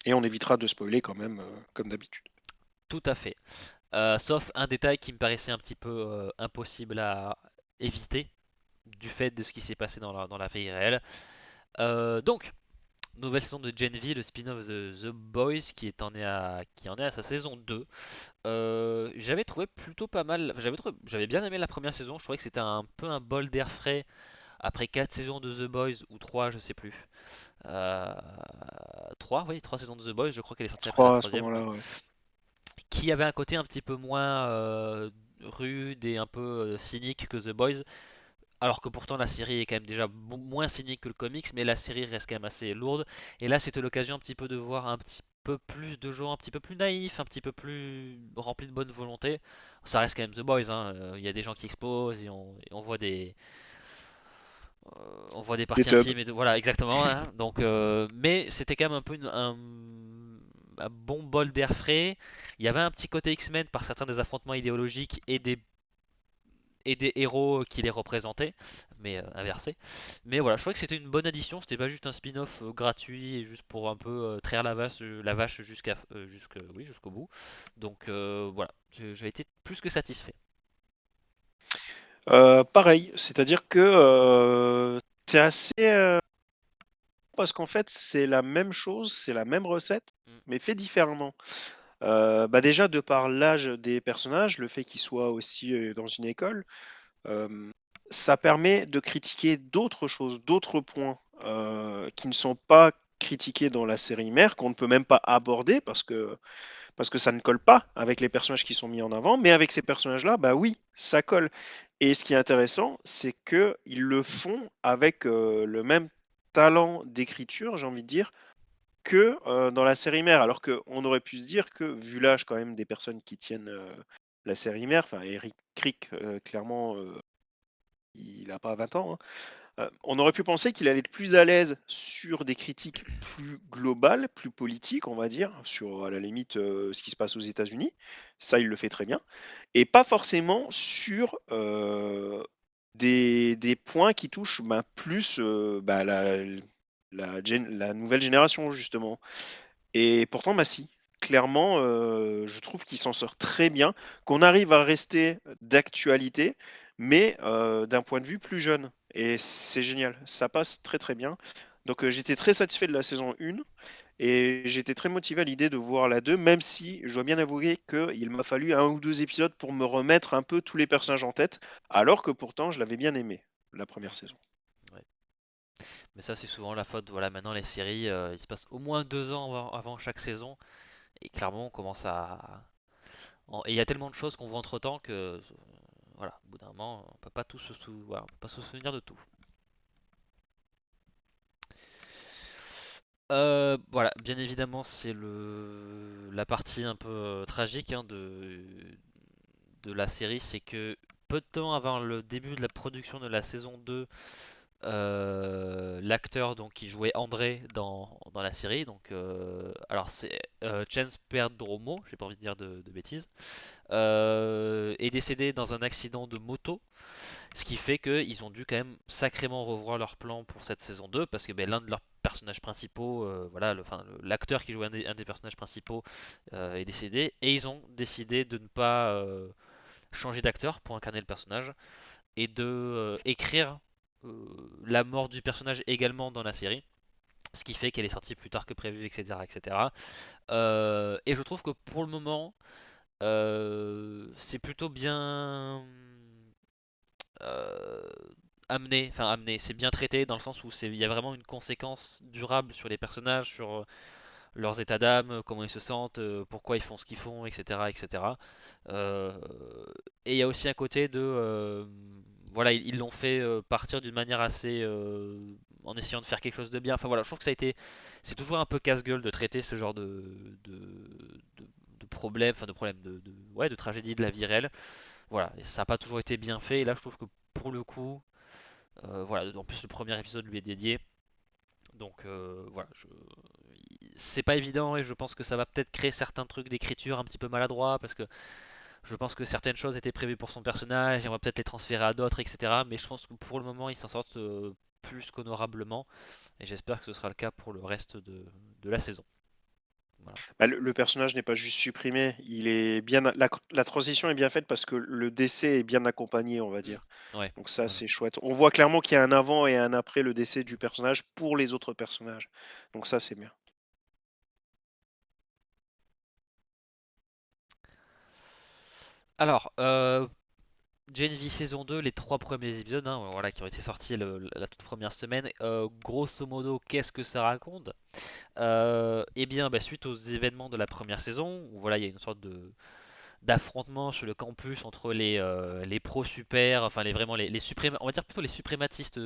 Et on évitera de spoiler quand même, comme d'habitude. Tout à fait. Sauf un détail qui me paraissait un petit peu impossible à éviter du fait de ce qui s'est passé dans la vie réelle. Donc, nouvelle saison de Gen V, le spin-off de The Boys qui en est à sa saison 2. J'avais trouvé plutôt pas mal, j'avais bien aimé la première saison, je trouvais que c'était un peu un bol d'air frais après 4 saisons de The Boys, ou 3 je sais plus. Euh, 3, oui, 3 saisons de The Boys, je crois qu'elle est sortie après la 3 à ce troisième, ouais. moment-là, ouais. Qui avait un côté un petit peu moins rude et un peu cynique que The Boys, alors que pourtant la série est quand même déjà moins cynique que le comics, mais la série reste quand même assez lourde. Et là, c'était l'occasion un petit peu de voir un petit peu plus de gens un petit peu plus naïfs, un petit peu plus remplis de bonne volonté. Ça reste quand même The Boys, hein. Il y a des gens qui explosent et on voit des Des parties dubs. intimes et tout. Voilà, exactement, hein. Donc, mais c'était quand même un peu un bon bol d'air frais. Il y avait un petit côté X-Men par certains des affrontements idéologiques et des héros qui les représentaient, mais inversé. Mais voilà, je trouvais que c'était une bonne addition, c'était pas juste un spin-off gratuit et juste pour un peu traire la vache oui, jusqu'au bout. Donc voilà, j'ai été plus que satisfait. Pareil, c'est-à-dire que c'est assez. Parce qu'en fait, c'est la même chose, c'est la même recette, Mm, mais fait différemment. Bah déjà, de par l'âge des personnages, le fait qu'ils soient aussi dans une école, euh, ça permet de critiquer d'autres choses, d'autres points qui ne sont pas critiqués dans la série mère, qu'on ne peut même pas aborder parce que ça ne colle pas avec les personnages qui sont mis en avant, mais avec ces personnages-là, bah oui, ça colle. Et ce qui est intéressant, c'est qu'ils le font avec le même talent d'écriture, j'ai envie de dire, que dans la série mère. Alors qu'on aurait pu se dire que, vu l'âge quand même des personnes qui tiennent la série mère, enfin Eric Crick, clairement, il n'a pas 20 ans, hein, on aurait pu penser qu'il allait être plus à l'aise sur des critiques plus globales, plus politiques, on va dire, sur à la limite ce qui se passe aux États-Unis. Ça, il le fait très bien. Et pas forcément sur des points qui touchent ben, plus bah, la nouvelle génération, justement. Et pourtant, bah si. Clairement, je trouve qu'il s'en sort très bien, qu'on arrive à rester d'actualité, mais d'un point de vue plus jeune. Et c'est génial, ça passe très très bien. Donc j'étais très satisfait de la saison 1 et j'étais très motivé à l'idée de voir la 2, même si je dois bien avouer qu'il m'a fallu un ou deux épisodes pour me remettre un peu tous les mm, personnages en tête, alors que pourtant je l'avais bien aimé, la première saison. ouais. Mais ça, c'est souvent la faute. Voilà, maintenant les séries, il se passe au moins 2 ans avant chaque saison, et clairement, on commence et il y a tellement de choses qu'on voit entre temps que, voilà, au bout d'un moment, on peut pas voilà, on peut pas se souvenir de tout. Voilà, bien évidemment, c'est la partie un peu tragique hein, de la série, c'est que peu de temps avant le début de la production de la saison 2, l'acteur donc qui jouait André dans la série, donc alors c'est Chance Perdromo, j'ai pas envie de dire de bêtises, est décédé dans un accident de moto, ce qui fait qu'ils ont dû quand même sacrément revoir leur plan pour cette saison 2 parce que ben, l'un de leurs personnages principaux, voilà, l'acteur qui jouait un des personnages principaux est décédé et ils ont décidé de ne pas changer d'acteur pour incarner le personnage et de écrire la mort du personnage également dans la série. Ce qui fait qu'elle est sortie plus tard que prévu, etc. etc. Et je trouve que pour le moment, c'est plutôt bien euh, amené, c'est bien traité dans le sens où il y a vraiment une conséquence durable sur les personnages, sur leurs états d'âme, comment ils se sentent, pourquoi ils font ce qu'ils font, etc. etc. Euh, et il y a aussi un côté de voilà, ils l'ont fait partir d'une manière assez en essayant de faire quelque chose de bien. Enfin voilà, je trouve que c'est toujours un peu casse-gueule de traiter ce genre de problème, enfin de problème, ouais, de tragédie de la vie réelle. Voilà, et ça n'a pas toujours été bien fait. Et là, je trouve que pour le coup, voilà, en plus le premier épisode lui est dédié. Donc voilà, c'est pas évident et je pense que ça va peut-être créer certains trucs d'écriture un petit peu maladroits parce que je pense que certaines choses étaient prévues pour son personnage et on va peut-être les transférer à d'autres, etc. Mais je pense que pour le moment, ils s'en sortent plus qu'honorablement et j'espère que ce sera le cas pour le reste de la saison. Voilà. Bah, le personnage n'est pas juste supprimé, il est bien, la transition est bien faite parce que le décès est bien accompagné, on va Mm. dire. Ouais, Donc ça, voilà. c'est chouette. On voit clairement qu'il y a un avant et un après le décès du personnage pour les autres personnages. Donc ça, c'est bien. Alors, Gen V saison 2, les trois premiers épisodes, hein, voilà, qui ont été sortis la toute première semaine. Grosso modo, qu'est-ce que ça raconte? Eh bien, bah, suite aux événements de la première saison, où voilà, il y a une sorte de d'affrontement sur le campus entre les pros super, enfin vraiment on va dire plutôt les suprématistes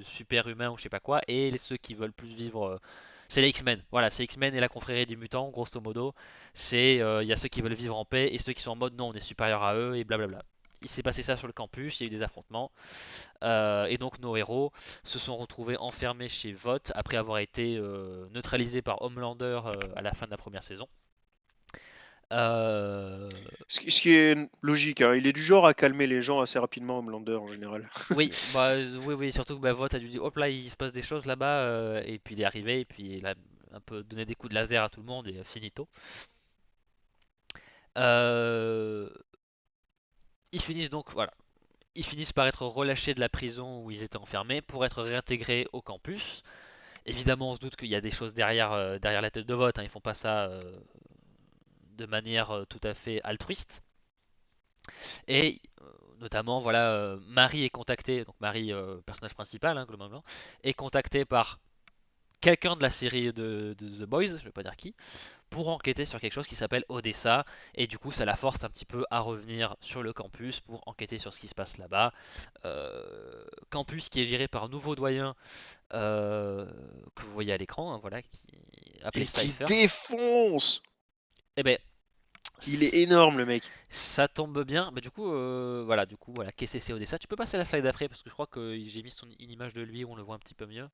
super humains ou je sais pas quoi, et ceux qui veulent plus vivre. C'est les X-Men, voilà, c'est X-Men et la confrérie des mutants, grosso modo. Il y a ceux qui veulent vivre en paix et ceux qui sont en mode non, on est supérieur à eux et blablabla. Il s'est passé ça sur le campus, il y a eu des affrontements, et donc nos héros se sont retrouvés enfermés chez Vought après avoir été neutralisés par Homelander à la fin de la première saison. Euh, Ce qui est logique, hein. Il est du genre à calmer les gens assez rapidement, Homelander, en général. Oui, bah oui, oui, surtout que bah, Vought a dû dire, hop là, il se passe des choses là-bas, et puis il est arrivé, et puis il a un peu donné des coups de laser à tout le monde, et finito. Euh, ils finissent donc, voilà, ils finissent par être relâchés de la prison où ils étaient enfermés pour être réintégrés au campus. Évidemment, on se doute qu'il y a des choses derrière la tête de Vought, hein, ils font pas ça de manière tout à fait altruiste. Et notamment, voilà, Marie est contactée, donc Marie, personnage principal, hein, globalement, est contactée par quelqu'un de la série de The Boys, je vais pas dire qui, pour enquêter sur quelque chose qui s'appelle Odessa, et du coup ça la force un petit peu à revenir sur le campus pour enquêter sur ce qui se passe là-bas. Campus qui est géré par un nouveau doyen que vous voyez à l'écran, hein, voilà, appelé Et qui Cypher. défonce! Et ben Il est énorme, le mec. ça tombe bien, bah, du coup voilà, KCC Odessa. Tu peux passer à la slide d'après parce que je crois que j'ai mis une image de lui où on le voit un petit peu mieux.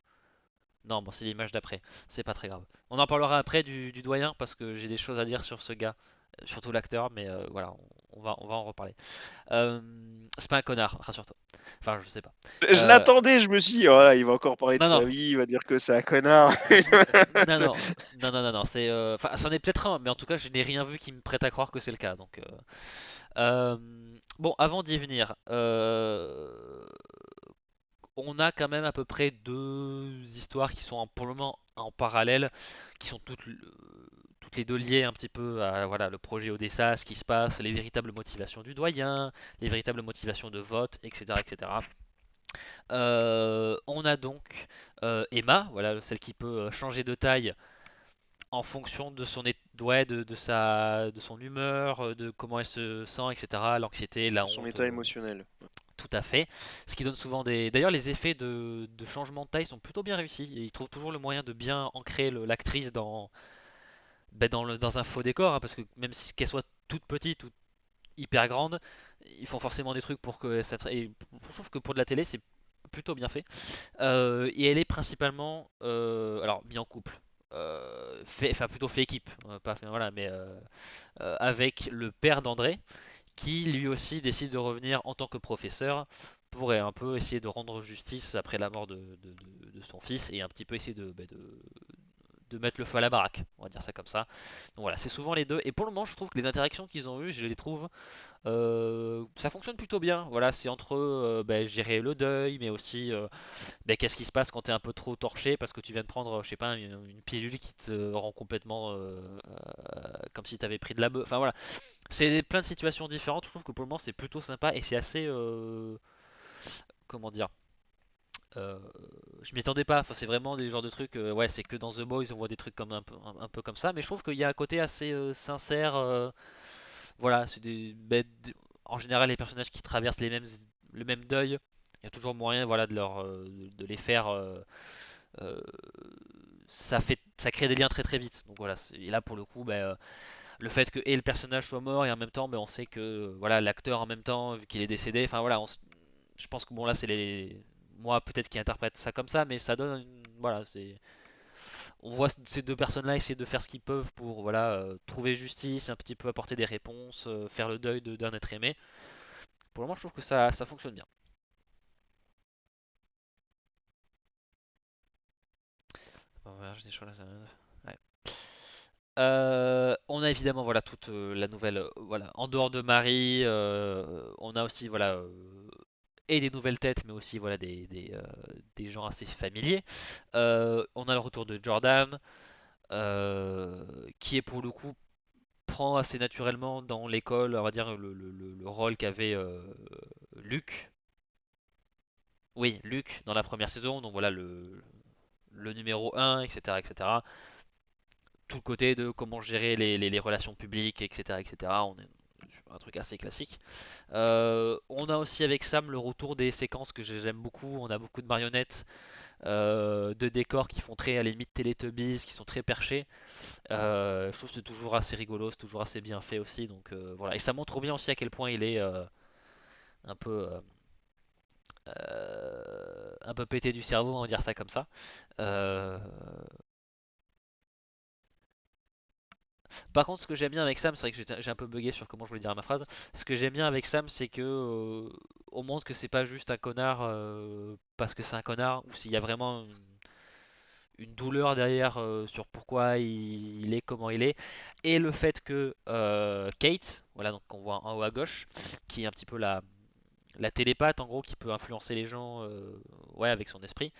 Non, bon, c'est l'image d'après. C'est pas très grave. On en parlera après du doyen parce que j'ai des choses à dire sur ce gars, surtout l'acteur, mais voilà, on va en reparler. Euh, c'est pas un connard, rassure-toi. Enfin, je sais pas. Je Euh, l'attendais, je me suis dit, oh là, il va encore parler de non, non, sa vie, il va dire que c'est un connard. non, non, non, non, non, non, c'est, enfin, c'en est peut-être un, mais en tout cas, je n'ai rien vu qui me prête à croire que c'est le cas. Donc, euh, bon, avant d'y venir, on a quand même à peu près deux histoires qui sont pour le moment en parallèle, qui sont toutes les deux liées un petit peu à voilà, le projet Odessa, ce qui se passe, les véritables motivations du doyen, les véritables motivations de vote, etc. etc. On a donc Emma, voilà, celle qui peut changer de taille en fonction de ouais, de son humeur, de comment elle se sent, etc. L'anxiété, la Son honte, état émotionnel. tout à fait. Ce qui donne souvent des. D'ailleurs, les effets de changement de taille sont plutôt bien réussis. Et ils trouvent toujours le moyen de bien ancrer l'actrice dans un faux décor, hein, parce que même si qu'elle soit toute petite ou hyper grande, ils font forcément des trucs pour que ça. Et je trouve que pour de la télé, c'est plutôt bien fait. Et elle est principalement, alors mis en couple. Enfin plutôt fait équipe, pas fait, voilà, mais avec le père d'André, qui lui aussi décide de revenir en tant que professeur pour un peu essayer de rendre justice après la mort de son fils et un petit peu essayer de mettre le feu à la baraque, on va dire ça comme ça. Donc voilà, c'est souvent les deux. Et pour le moment, je trouve que les interactions qu'ils ont eues, je les trouve, ça fonctionne plutôt bien. Voilà, c'est entre gérer le deuil, mais aussi qu'est-ce qui se passe quand t'es un peu trop torché parce que tu viens de prendre, je sais pas, une pilule qui te rend complètement comme si t'avais pris de la bœuf. Enfin voilà, c'est plein de situations différentes. Je trouve que pour le moment c'est plutôt sympa et c'est assez, comment dire, euh, je m'y attendais pas. Enfin, c'est vraiment des genres de trucs. Ouais, c'est que dans The Boys on voit des trucs comme un peu comme ça, mais je trouve qu'il y a un côté assez sincère. Voilà, c'est en général les personnages qui traversent le même deuil. Il y a toujours moyen, voilà, de les faire. Euh, ça crée des liens très très vite. Donc voilà, et là pour le coup, le fait que et le personnage soit mort et en même temps, on sait que voilà l'acteur en même temps, vu qu'il est décédé. Enfin voilà, je pense que bon là c'est moi peut-être qui interprète ça comme ça, mais ça donne voilà, on voit ces deux personnes-là essayer de faire ce qu'ils peuvent pour voilà trouver justice, un petit peu apporter des réponses, faire le deuil d'un être aimé. Pour le moment, je trouve que ça fonctionne bien. Bon, voilà, j'ai des choses là, ouais. On a évidemment voilà toute la nouvelle voilà en dehors de Marie, on a aussi voilà et des nouvelles têtes, mais aussi voilà des gens assez familiers. On a le retour de Jordan, qui est pour le coup prend assez naturellement dans l'école, on va dire le rôle qu'avait Luke. Oui, Luke dans la première saison, donc voilà le numéro un, etc., etc. Tout le côté de comment gérer les relations publiques, etc., etc. On est un truc assez classique. On a aussi avec Sam le retour des séquences que j'aime beaucoup. On a beaucoup de marionnettes, de décors qui font très à la limite Teletubbies, qui sont très perchés. Je trouve que c'est toujours assez rigolo, c'est toujours assez bien fait aussi. Donc voilà, et ça montre bien aussi à quel point il est un peu un peu pété du cerveau, on va dire ça comme ça. Euh, Par contre, ce que j'aime bien avec Sam, c'est vrai que j'ai un peu bugué sur comment je voulais dire ma phrase. Ce que j'aime bien avec Sam, c'est que on montre que c'est pas juste un connard parce que c'est un connard, ou s'il y a vraiment une douleur derrière sur pourquoi il est comment il est, et le fait que Kate, voilà donc qu'on voit en haut à gauche, qui est un petit peu la télépathe en gros qui peut influencer les gens ouais avec son esprit,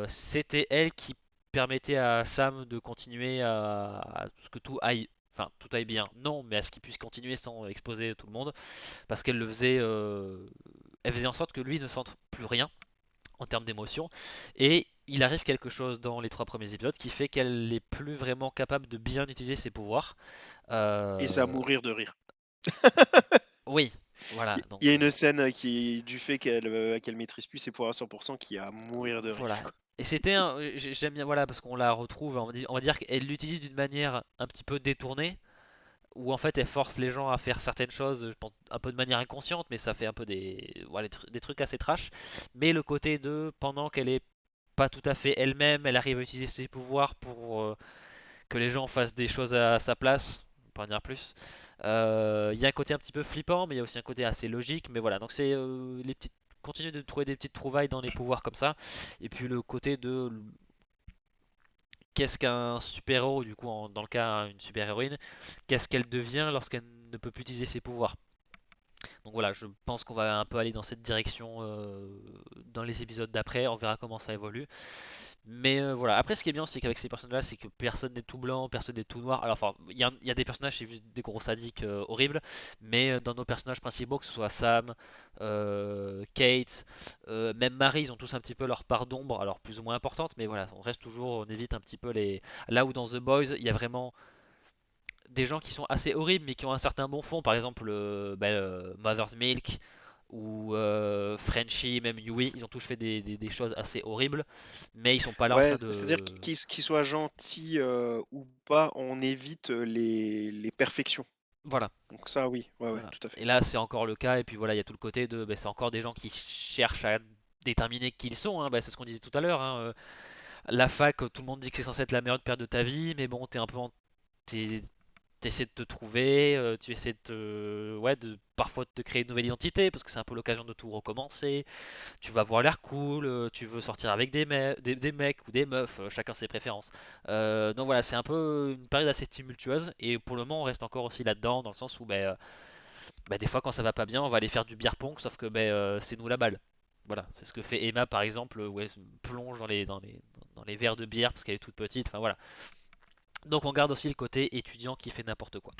c'était elle qui permettait à Sam de continuer à ce que tout aille, enfin tout aille bien, non, mais à ce qu'il puisse continuer sans exposer tout le monde, parce qu'elle le faisait, elle faisait en sorte que lui ne sente plus rien en termes d'émotion, et il arrive quelque chose dans les trois premiers épisodes qui fait qu'elle n'est plus vraiment capable de bien utiliser ses pouvoirs. Et c'est à Euh, mourir de rire. oui, voilà, Il y donc a une scène qui, du fait qu'elle maîtrise plus ses pouvoirs à 100%, qui est à mourir de rire, voilà. quoi. Et c'était j'aime bien voilà parce qu'on la retrouve, on va dire qu'elle l'utilise d'une manière un petit peu détournée, où en fait elle force les gens à faire certaines choses, je pense un peu de manière inconsciente, mais ça fait un peu des, voilà, des trucs assez trash. Mais le côté de pendant qu'elle est pas tout à fait elle-même, elle arrive à utiliser ses pouvoirs pour que les gens fassent des choses à sa place, pas en dire plus. Il y a un côté un petit peu flippant, mais il y a aussi un côté assez logique. Mais voilà, donc c'est les petites, continuer de trouver des petites trouvailles dans les pouvoirs comme ça. Et puis le côté de qu'est-ce qu'un super-héros, du coup, dans le cas une super-héroïne, qu'est-ce qu'elle devient lorsqu'elle ne peut plus utiliser ses pouvoirs. Donc voilà, je pense qu'on va un peu aller dans cette direction dans les épisodes d'après, on verra comment ça évolue. Mais voilà, après ce qui est bien c'est qu'avec ces personnages-là, c'est que personne n'est tout blanc, personne n'est tout noir. Alors enfin, il y a des personnages, c'est juste des gros sadiques horribles, mais dans nos personnages principaux, que ce soit Sam, Kate, même Marie, ils ont tous un petit peu leur part d'ombre, alors plus ou moins importante, mais voilà, on reste toujours, on évite un petit peu les... Là où dans The Boys, il y a vraiment des gens qui sont assez horribles, mais qui ont un certain bon fond, par exemple Mother's Milk, ou Frenchie, même Yui, ils ont tous fait des choses assez horribles, mais ils sont pas là en Ouais, train c'est-à-dire de... qu'il soit gentil ou pas, on évite les perfections. Voilà, Donc ça, oui, ouais, ouais, voilà. tout à Et fait. là c'est encore le cas, et puis voilà, il y a tout le côté de... c'est encore des gens qui cherchent à déterminer qui ils sont, hein. C'est ce qu'on disait tout à l'heure, hein. La fac, tout le monde dit que c'est censé être la meilleure période de ta vie, mais bon, t'es un peu en... T'essaies de te trouver, tu essaies ouais, de parfois de te créer une nouvelle identité parce que c'est un peu l'occasion de tout recommencer. Tu vas avoir l'air cool, tu veux sortir avec des mecs ou des meufs, chacun ses préférences. Donc voilà, c'est un peu une période assez tumultueuse et pour le moment on reste encore aussi là-dedans dans le sens où des fois quand ça va pas bien on va aller faire du beer pong sauf que c'est nous la balle. Voilà, c'est ce que fait Emma par exemple où elle se plonge dans les verres de bière parce qu'elle est toute petite. Enfin voilà. Donc on garde aussi le côté étudiant qui fait n'importe quoi.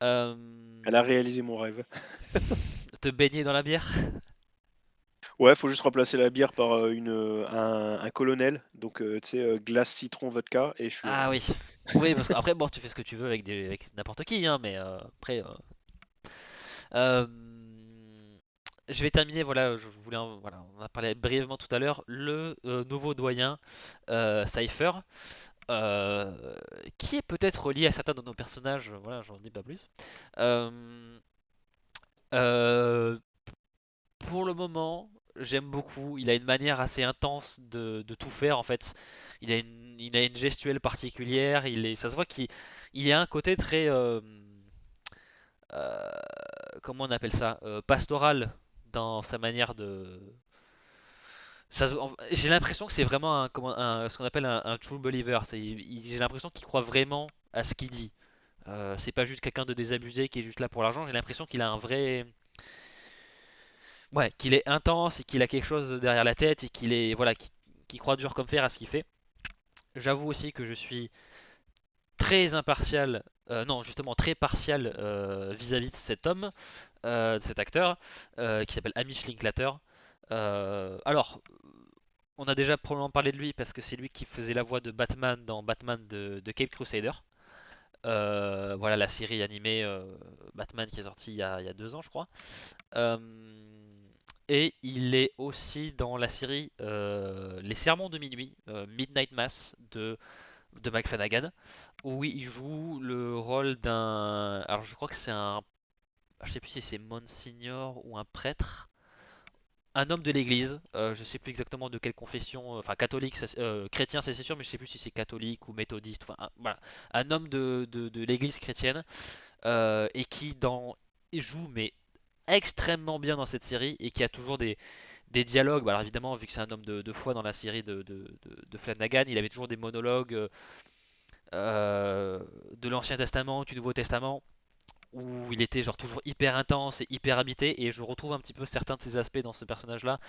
Euh, Elle a réalisé mon rêve. Te baigner dans la bière? Ouais, faut juste remplacer la bière par un colonel. Donc, tu sais, glace citron vodka, et je suis Ah heureux. oui. Oui, parce qu'après, bon, tu fais ce que tu veux avec n'importe qui, hein, mais après. Euh, je vais terminer, voilà, je voulais, voilà, on en a parlé brièvement tout à l'heure, le nouveau doyen Cypher, euh, qui est peut-être lié à certains de nos personnages, voilà, j'en dis pas plus. Euh, euh, pour le moment, j'aime beaucoup. Il a une manière assez intense de tout faire en fait. Il a une gestuelle particulière. Ça se voit qu'il a un côté très, euh, comment on appelle ça, pastoral dans sa manière J'ai l'impression que c'est vraiment ce qu'on appelle un true believer. J'ai l'impression qu'il croit vraiment à ce qu'il dit. C'est pas juste quelqu'un de désabusé qui est juste là pour l'argent. J'ai l'impression qu'il a un vrai, ouais, qu'il est intense et qu'il a quelque chose derrière la tête et qu'il est, voilà, qui croit dur comme fer à ce qu'il fait. J'avoue aussi que je suis très impartial, non, justement très partial vis-à-vis de cet homme, de cet acteur, qui s'appelle Hamish Linklater. Alors, on a déjà probablement parlé de lui parce que c'est lui qui faisait la voix de Batman dans Batman de Cape Crusader. Voilà la série animée Batman qui est sortie il y a 2 ans, je crois. Euh, et il est aussi dans la série Les Sermons de minuit, Midnight Mass de Mike Flanagan, où il joue le rôle d'un. Alors je crois que c'est un. Je sais plus si c'est Monsignor ou un prêtre. Un homme de l'église, je sais plus exactement de quelle confession, enfin catholique, chrétien c'est sûr, mais je sais plus si c'est catholique ou méthodiste, enfin voilà, un homme de l'église chrétienne et il joue mais extrêmement bien dans cette série et qui a toujours des dialogues. Bah, alors évidemment, vu que c'est un homme de foi dans la série de Flanagan, il avait toujours des monologues de l'Ancien Testament, du Nouveau Testament, où il était genre toujours hyper intense et hyper habité, et je retrouve un petit peu certains de ces aspects dans ce personnage-là.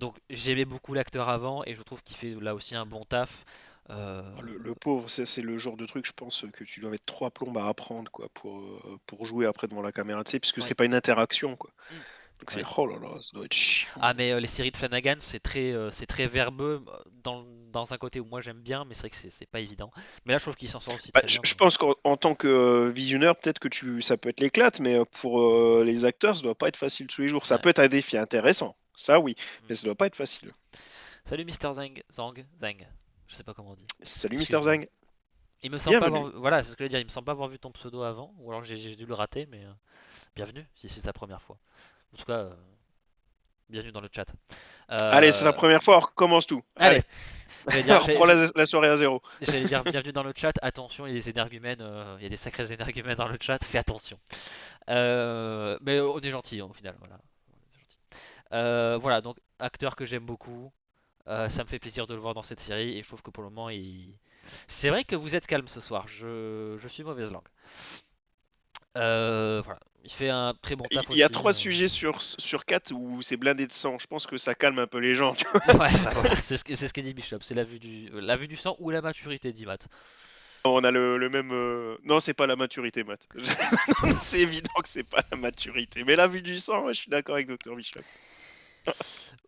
Donc j'aimais beaucoup l'acteur avant, et je trouve qu'il fait là aussi un bon taf. Euh, Ah, le pauvre, c'est le genre de truc, je pense, que tu dois mettre 3 plombes à apprendre, quoi, pour jouer après devant la caméra, tu sais, puisque ouais. c'est pas une interaction, quoi. Mm. Donc c'est, Ouais. oh là là, ça doit être Ah chiant. mais les séries de Flanagan c'est très verbeux dans un côté où moi j'aime bien, mais c'est vrai que c'est pas évident. Mais là je trouve qu'il s'en sort aussi Bah, très je bien. je pense qu'en tant que visionneur, peut-être que ça peut être l'éclate, mais pour les acteurs, ça doit pas être facile tous les jours. Ça Ouais. peut être un défi intéressant, ça oui, Mm. mais ça doit pas être facile. Salut Mister Zang, je sais pas comment on dit. Salut Mister Excuse-moi. Zang, Il me semble pas bienvenue. avoir, voilà, c'est ce que je veux dire. Il me semble pas avoir vu ton pseudo avant, ou alors j'ai dû le rater, mais bienvenue si c'est ta première fois. En tout cas, bienvenue dans le chat. Allez, c'est la Euh, première fois, on recommence tout. Allez, Allez, j'allais on dire, reprend la soirée à zéro. j'allais dire bienvenue dans le chat. Attention, il y a des énergumènes, il y a des sacrés énergumènes dans le chat. Fais attention. Mais on est gentil au final, voilà. On est gentil. Voilà, donc acteur que j'aime beaucoup. Ça me fait plaisir de le voir dans cette série et je trouve que pour le moment, c'est vrai que vous êtes calme ce soir. Je suis mauvaise langue. Voilà, il fait un très bon Il taf y a aussi. 3 sujets sur 4 où c'est blindé de sang. Je pense que ça calme un peu les gens. Ouais, bah voilà, c'est ce que dit Bishop, c'est la vue du sang ou la maturité, dit Matt. On a le même. Non, c'est pas la maturité, Matt. C'est évident que c'est pas la maturité. Mais la vue du sang, ouais, je suis d'accord avec Dr. Bishop.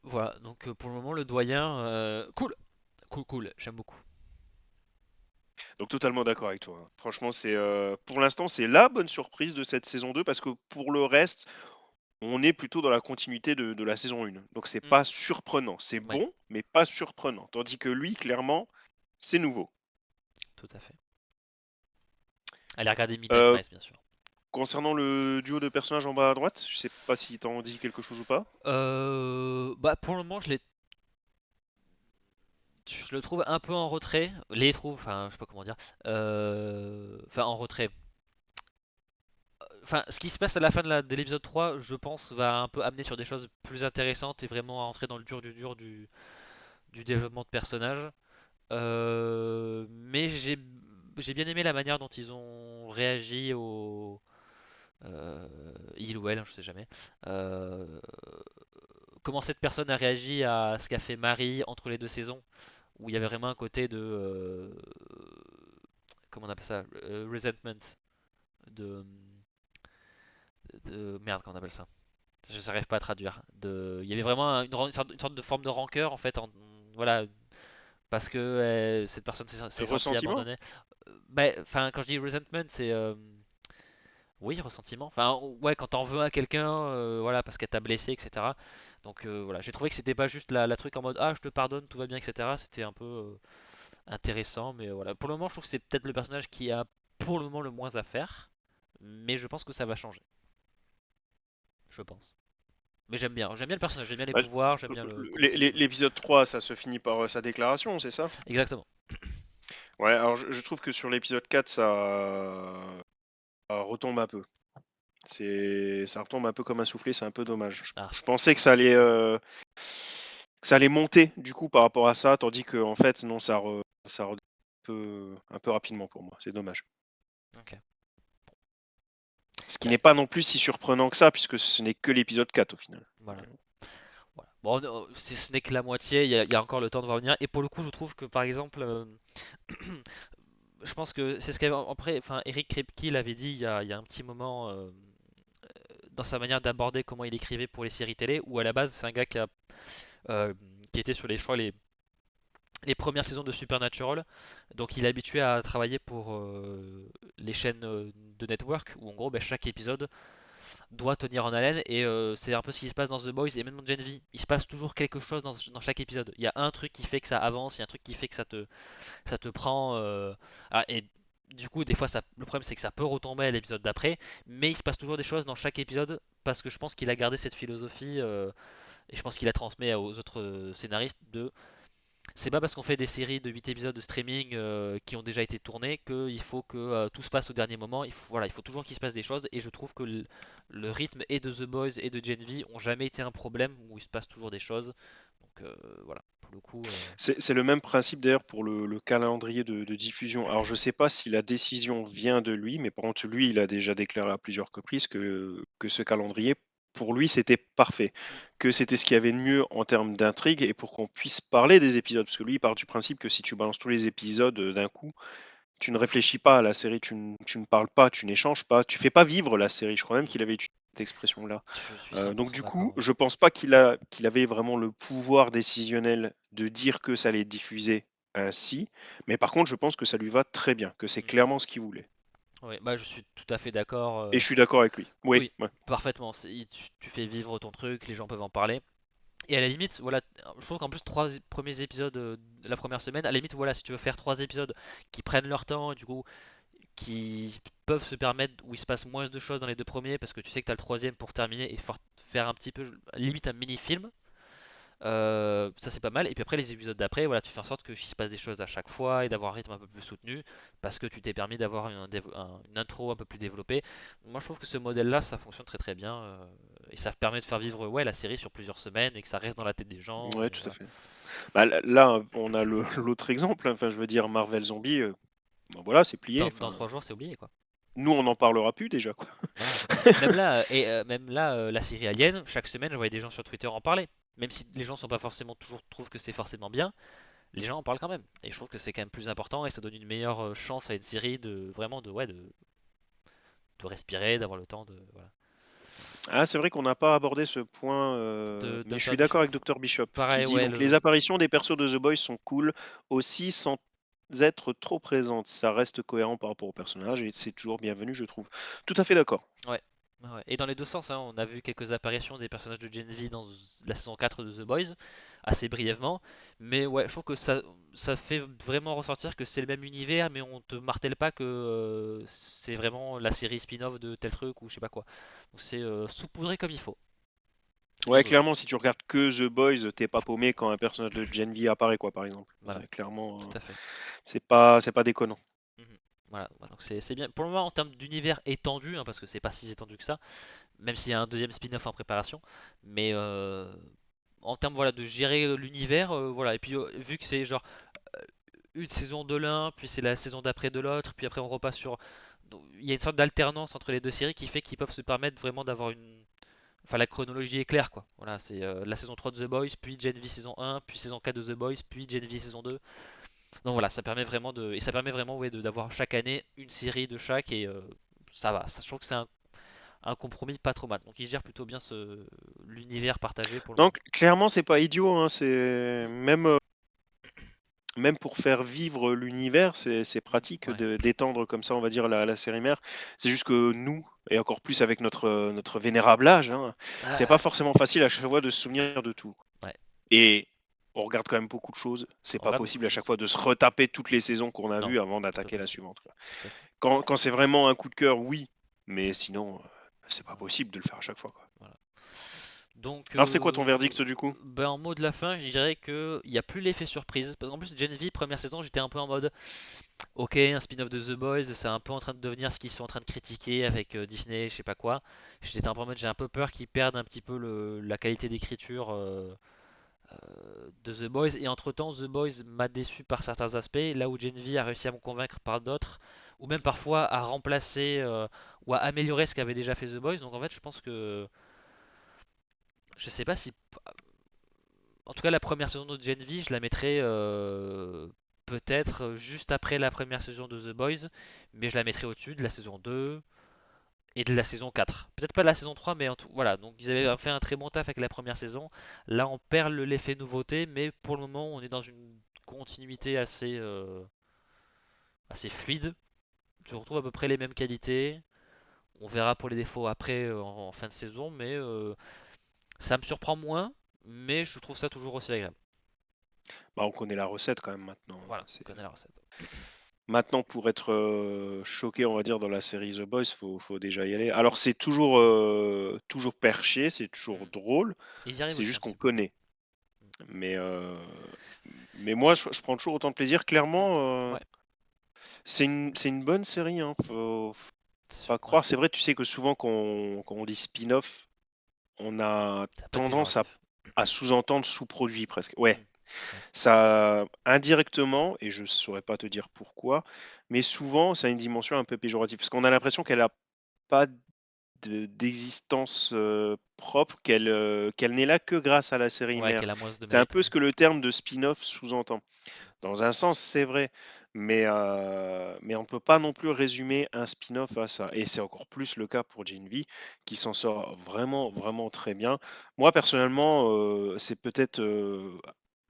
Voilà, donc pour le moment, le doyen, cool, cool, cool, j'aime beaucoup. Donc totalement d'accord avec toi, hein. Franchement, pour l'instant, c'est la bonne surprise de cette saison 2 parce que pour le reste, on est plutôt dans la continuité de la saison 1. Donc c'est Hmm, pas surprenant. C'est ouais, bon, mais pas surprenant. Tandis que lui, clairement, c'est nouveau. tout à fait. Allez regarder Midnight Euh, Mass, bien sûr. Concernant le duo de personnages en bas à droite, je sais pas si t'en dis quelque chose ou pas. Bah pour le moment, je le trouve un peu en retrait. Les trouve, enfin, je sais pas comment dire. Enfin, en retrait. Enfin, ce qui se passe à la fin de l'épisode 3, je pense, va un peu amener sur des choses plus intéressantes et vraiment à entrer dans le dur du développement de personnages. Mais j'ai bien aimé la manière dont ils ont réagi au il ou elle, je sais jamais. Euh, Comment cette personne a réagi à ce qu'a fait Marie entre les deux saisons, où il y avait vraiment un côté de comment on appelle ça, resentment, de, merde, comment on appelle ça. Je n'arrive pas à traduire. Il y avait vraiment une sorte de forme de rancœur en fait, voilà, parce que cette personne De s'est sentie ressentiment. abandonnée. Bah, enfin, quand je dis resentment, c'est oui, ressentiment. Enfin, ouais, quand t'en veux à quelqu'un, voilà, parce qu'elle t'a blessé, etc. Donc voilà, j'ai trouvé que c'était pas juste la truc en mode ah je te pardonne, tout va bien, etc. C'était un peu intéressant, mais voilà. Pour le moment, je trouve que c'est peut-être le personnage qui a pour le moment le moins à faire, mais je pense que ça va changer. Je pense. Mais j'aime bien le personnage, j'aime bien les Bah, pouvoirs, j'aime bien comment c'est joué. l'épisode 3, ça se finit par sa déclaration, c'est ça? Exactement. Ouais, alors je trouve que sur l'épisode 4, ça retombe un peu. Ça retombe un peu comme un soufflé, c'est un peu dommage. Ah, Je pensais que ça allait. ça allait monter du coup par rapport à ça, tandis que en fait non, ça redescend un peu rapidement pour moi. C'est dommage. Ok. Ce qui Euh, n'est pas non plus si surprenant que ça, puisque ce n'est que l'épisode 4 au final. voilà. Voilà. Bon, ce n'est que la moitié, il y a encore le temps de revenir. Et pour le coup, je trouve que par exemple, je pense que c'est ce qu'avait après, enfin, Eric Kripke l'avait dit il y a un petit moment dans sa manière d'aborder comment il écrivait pour les séries télé, où à la base c'est un gars euh, qui était sur les choix les premières saisons de Supernatural, donc il est habitué à travailler pour les chaînes de network, où en gros ben, chaque épisode doit tenir en haleine et c'est un peu ce qui se passe dans The Boys et même dans Gen V. Il se passe toujours quelque chose dans chaque épisode. Il y a un truc qui fait que ça avance, il y a un truc qui fait que ça te prend. Et du coup, des fois, le problème c'est que ça peut retomber à l'épisode d'après, mais il se passe toujours des choses dans chaque épisode parce que je pense qu'il a gardé cette philosophie et je pense qu'il la transmet aux autres scénaristes de c'est pas parce qu'on fait des séries de 8 épisodes de streaming qui ont déjà été tournés qu'il faut que tout se passe au dernier moment. Il faut toujours qu'il se passe des choses et je trouve que le rythme et de The Boys et de Gen V ont jamais été un problème où il se passe toujours des choses. Donc voilà, pour le coup. C'est le même principe d'ailleurs pour le calendrier de diffusion. Alors je ne sais pas si la décision vient de lui, mais par contre lui, il a déjà déclaré à plusieurs reprises que ce calendrier, pour lui, c'était parfait, Mm. que c'était ce qu'il y avait de mieux en termes d'intrigue et pour qu'on puisse parler des épisodes. Parce que lui, il part du principe que si tu balances tous les épisodes d'un coup, tu ne réfléchis pas à la série, tu ne parles pas, tu n'échanges pas, tu fais pas vivre la série. Je crois même qu'il avait utilisé cette expression-là. Je suis Donc 100% du coup, d'accord. Ouais. je pense pas qu'il avait vraiment le pouvoir décisionnel de dire que ça allait être diffusé ainsi, mais par contre, je pense que ça lui va très bien, que c'est Mm. clairement ce qu'il voulait. Ouais, bah, je suis tout à fait d'accord. Et je suis d'accord avec lui. Oui, Oui, ouais. parfaitement. Tu fais vivre ton truc, les gens peuvent en parler. Et à la limite, voilà, je trouve qu'en plus, trois premiers épisodes de la première semaine, à la limite, voilà, si tu veux faire trois épisodes qui prennent leur temps, et du coup, qui peuvent se permettre, où il se passe moins de choses dans les deux premiers, parce que tu sais que tu as le troisième pour terminer et faire un petit peu, limite un mini-film, ça c'est pas mal. Et puis après, les épisodes d'après, voilà, tu fais en sorte qu'il se passe des choses à chaque fois et d'avoir un rythme un peu plus soutenu, parce que tu t'es permis d'avoir une intro un peu plus développée. Moi, je trouve que ce modèle-là, ça fonctionne très très bien, et ça permet de faire vivre ouais, la série sur plusieurs semaines et que ça reste dans la tête des gens. Ouais, Et tout à voilà. fait. Bah, là, on a l'autre exemple. Enfin, je veux dire, Marvel Zombie, ben voilà, c'est plié. Dans Enfin, 3 jours, c'est oublié quoi. nous, on n'en parlera plus déjà, quoi. Voilà. Même là, la série Alien, chaque semaine, je voyais des gens sur Twitter en parler. Même si les gens sont pas forcément toujours trouvent que c'est forcément bien, les gens en parlent quand même. Et je trouve que c'est quand même plus important et ça donne une meilleure chance à une série de vraiment de respirer, d'avoir le temps de voilà. Ah, c'est vrai qu'on n'a pas abordé ce point, De mais je Dr suis Bishop, d'accord avec Dr Bishop, qui pareil dit ouais donc les le apparitions des persos de The Boys sont cool aussi sans être trop présentes. Ça reste cohérent par rapport au personnage et c'est toujours bienvenu, je trouve. Tout à fait d'accord. ouais. Ouais. Et dans les deux sens, hein, on a vu quelques apparitions des personnages de Gen V dans la saison 4 de The Boys, assez brièvement, mais ouais, je trouve que ça fait vraiment ressortir que c'est le même univers, mais on te martèle pas que c'est vraiment la série spin-off de tel truc ou je sais pas quoi. Donc c'est saupoudré comme il faut. Ouais, Donc clairement, si tu regardes que The Boys, t'es pas paumé quand un personnage de Gen V apparaît, quoi, par exemple. voilà, Clairement, tout à fait. c'est pas déconnant. Mhm. Voilà, ouais, donc c'est bien. Pour le moment, en termes d'univers étendu, hein, parce que c'est pas si étendu que ça, même s'il y a un deuxième spin-off en préparation, mais en termes voilà, de gérer l'univers, voilà. Et puis vu que c'est genre une saison de l'un, puis c'est la saison d'après de l'autre, puis après on repasse sur. Donc, il y a une sorte d'alternance entre les deux séries qui fait qu'ils peuvent se permettre vraiment d'avoir une. Enfin, la chronologie est claire quoi. Voilà, c'est la saison 3 de The Boys, puis Gen V saison 1, puis saison 4 de The Boys, puis Gen V saison 2. Donc voilà, ça permet vraiment de. Et ça permet vraiment ouais, d'avoir chaque année une série de chaque et ça va. Je trouve que c'est un compromis pas trop mal. Donc ils gèrent plutôt bien l'univers partagé pour le Donc, moment. clairement, c'est pas idiot, hein, Mm, c'est même pour faire vivre l'univers, c'est pratique ouais. d'étendre comme ça, on va dire, la série mère. C'est juste que nous, et encore plus avec notre vénérable âge, hein, c'est pas Ah, forcément facile à chaque fois de se souvenir de tout. ouais. Et on regarde quand même beaucoup de choses. C'est On pas regarde beaucoup de possible à chaque choses. fois de se retaper toutes les saisons qu'on a Non, vues avant c'est pas d'attaquer la possible. suivante, quoi. Tout à fait. Quand c'est vraiment un coup de cœur, oui, mais sinon, c'est pas Non, possible de le faire à chaque fois, quoi. voilà. Donc, Alors, c'est quoi ton verdict du coup? ben, en mot de la fin, je dirais que il n'y a plus l'effet surprise. Parce qu'en plus, Gen V, première saison, j'étais un peu en mode, ok, un spin-off de The Boys, c'est un peu en train de devenir ce qu'ils sont en train de critiquer avec Disney, je sais pas quoi. J'étais un peu en mode, j'ai un peu peur qu'ils perdent un petit peu la qualité d'écriture de The Boys. Et entre-temps, The Boys m'a déçu par certains aspects, là où Gen V a réussi à me convaincre par d'autres, ou même parfois à remplacer ou à améliorer ce qu'avait déjà fait The Boys. Donc en fait, je pense que je sais pas si, en tout cas, la première saison de Gen V, je la mettrais peut-être juste après la première saison de The Boys, mais je la mettrais au-dessus de la saison 2 et de la saison 4. Peut-être pas de la saison 3, mais en tout, voilà. Donc ils avaient fait un très bon taf avec la première saison. Là, on perd l'effet nouveauté, mais pour le moment, on est dans une continuité assez fluide. Je retrouve à peu près les mêmes qualités. On verra pour les défauts après en fin de saison, mais ça me surprend moins, mais je trouve ça toujours aussi agréable. Bah, on connaît la recette quand même maintenant. Voilà, on connaît la recette. Maintenant, pour être choqué, on va dire, dans la série The Boys, faut déjà y aller. Alors, c'est toujours perché, c'est toujours drôle, Ils y arrivent c'est aussi juste un qu'on petit peu. connaît. Mais, euh, mais moi, je prends toujours autant de plaisir. Mm. Clairement, Ouais, c'est une bonne série, hein. Faut pas ouais, croire. C'est vrai, tu sais que souvent, quand on dit spin-off, on a c'est un peu tendance à, péjoratif. à sous-entendre sous-produit presque. Ouais, Mm. Ouais. ça, indirectement, et je saurais pas te dire pourquoi, mais souvent, ça a une dimension un peu péjorative, parce qu'on a l'impression qu'elle a pas d'existence propre, qu'elle n'est là que grâce à la série Ouais, mère. qu'elle a moins de C'est un mérite. peu ce que le terme de spin-off sous-entend. Dans un sens, c'est vrai, mais on ne peut pas non plus résumer un spin-off à ça. Et c'est encore plus le cas pour Gen V, qui s'en sort vraiment, vraiment très bien. Moi, personnellement, c'est peut-être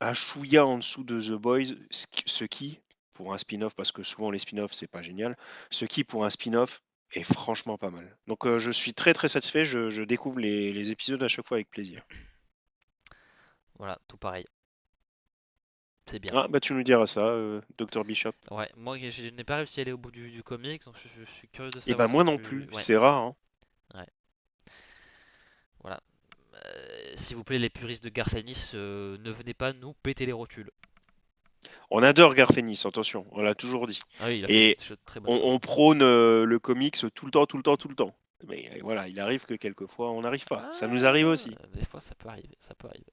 un chouïa en dessous de The Boys, ce qui, pour un spin-off, parce que souvent les spin-offs, c'est pas génial, ce qui, pour un spin-off, est franchement pas mal. Donc, je suis très, très satisfait. Je découvre les épisodes à chaque fois avec plaisir. Voilà, tout pareil. C'est bien. Ah, bah tu nous diras ça, Dr. Bishop. Ouais, moi je n'ai pas réussi à aller au bout du comics, donc je suis curieux de Et ben savoir ce que moi non tu. plus, Ouais, c'est rare, hein. ouais, voilà. S'il vous plaît, les puristes de Garfanis, ne venez pas nous péter les rotules. On adore Garfénis, attention, on l'a toujours dit. Ah oui, il a fait Et très bonnes choses. on prône le comics tout le temps, tout le temps, tout le temps. Mais voilà, il arrive que quelquefois on n'arrive pas. Ça nous arrive Ah, aussi. des fois ça peut arriver, ça peut arriver.